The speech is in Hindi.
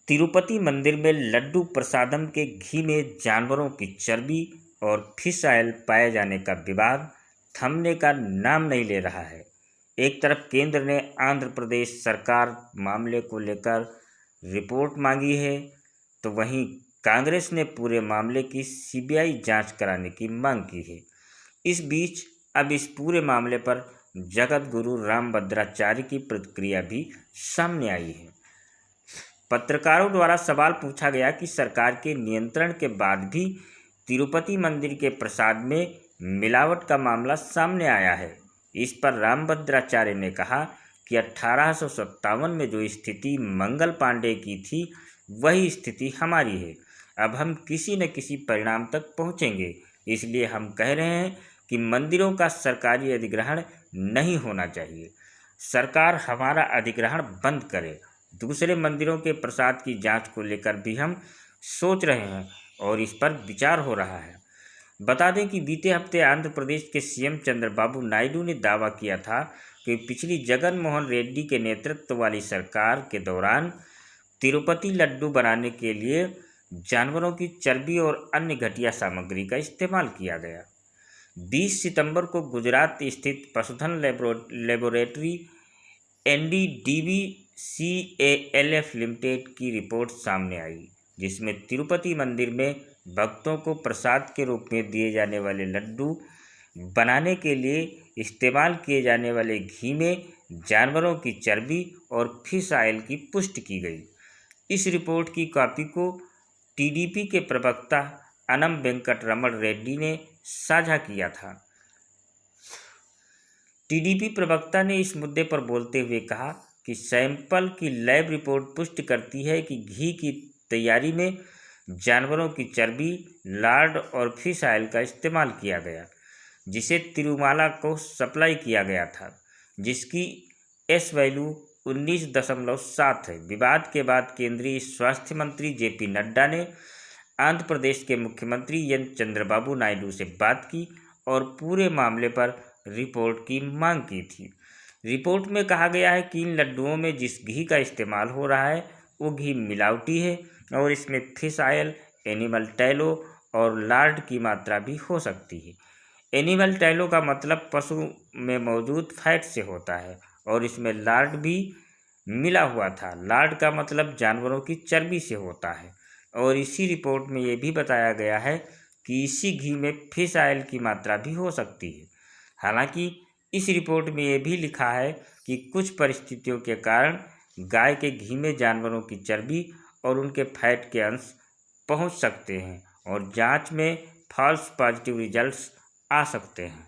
तिरुपति मंदिर में लड्डू प्रसादम के घी में जानवरों की चर्बी और फिश ऑयल पाए जाने का विवाद थमने का नाम नहीं ले रहा है। एक तरफ केंद्र ने आंध्र प्रदेश सरकार मामले को लेकर रिपोर्ट मांगी है, तो वहीं कांग्रेस ने पूरे मामले की सीबीआई जांच कराने की मांग की है। इस बीच अब इस पूरे मामले पर जगत गुरु रामभद्राचार्य की प्रतिक्रिया भी सामने आई है। पत्रकारों द्वारा सवाल पूछा गया कि सरकार के नियंत्रण के बाद भी तिरुपति मंदिर के प्रसाद में मिलावट का मामला सामने आया है। इस पर रामभद्राचार्य ने कहा कि 1857 में जो स्थिति मंगल पांडे की थी, वही स्थिति हमारी है। अब हम किसी न किसी परिणाम तक पहुंचेंगे, इसलिए हम कह रहे हैं कि मंदिरों का सरकारी अधिग्रहण नहीं होना चाहिए। सरकार हमारा अधिग्रहण बंद करे। दूसरे मंदिरों के प्रसाद की जांच को लेकर भी हम सोच रहे हैं और इस पर विचार हो रहा है। बता दें कि बीते हफ्ते आंध्र प्रदेश के सीएम चंद्रबाबू नायडू ने दावा किया था कि पिछली जगन मोहन रेड्डी के नेतृत्व वाली सरकार के दौरान तिरुपति लड्डू बनाने के लिए जानवरों की चर्बी और अन्य घटिया सामग्री का इस्तेमाल किया गया। 20 सितंबर को गुजरात स्थित पशुधन लेबोरेटरी NDDB-CALF लिमिटेड की रिपोर्ट सामने आई, जिसमें तिरुपति मंदिर में भक्तों को प्रसाद के रूप में दिए जाने वाले लड्डू बनाने के लिए इस्तेमाल किए जाने वाले घी में जानवरों की चर्बी और फिश ऑयल की पुष्टि की गई। इस रिपोर्ट की कॉपी को टीडीपी के प्रवक्ता अनम वेंकटरमण रेड्डी ने साझा किया था। टीडीपी प्रवक्ता ने इस मुद्दे पर बोलते हुए कहा कि सैंपल की लैब रिपोर्ट पुष्टि करती है कि घी की तैयारी में जानवरों की चर्बी, लार्ड और फिश ऑयल का इस्तेमाल किया गया, जिसे तिरुमाला को सप्लाई किया गया था, जिसकी एस वैल्यू 19.7 है। विवाद के बाद केंद्रीय स्वास्थ्य मंत्री जेपी नड्डा ने आंध्र प्रदेश के मुख्यमंत्री एन चंद्रबाबू नायडू से बात की और पूरे मामले पर रिपोर्ट की मांग की थी। रिपोर्ट में कहा गया है कि इन लड्डुओं में जिस घी का इस्तेमाल हो रहा है वो घी मिलावटी है और इसमें फिश ऑयल, एनिमल टैलो और लार्ड की मात्रा भी हो सकती है। एनिमल टैलो का मतलब पशु में मौजूद फैट से होता है और इसमें लार्ड भी मिला हुआ था। लार्ड का मतलब जानवरों की चर्बी से होता है और इसी रिपोर्ट में ये भी बताया गया है कि इसी घी में फिश ऑयल की मात्रा भी हो सकती है। हालांकि इस रिपोर्ट में ये भी लिखा है कि कुछ परिस्थितियों के कारण गाय के घी में जानवरों की चर्बी और उनके फैट के अंश पहुंच सकते हैं और जांच में फॉल्स पॉजिटिव रिजल्ट्स आ सकते हैं।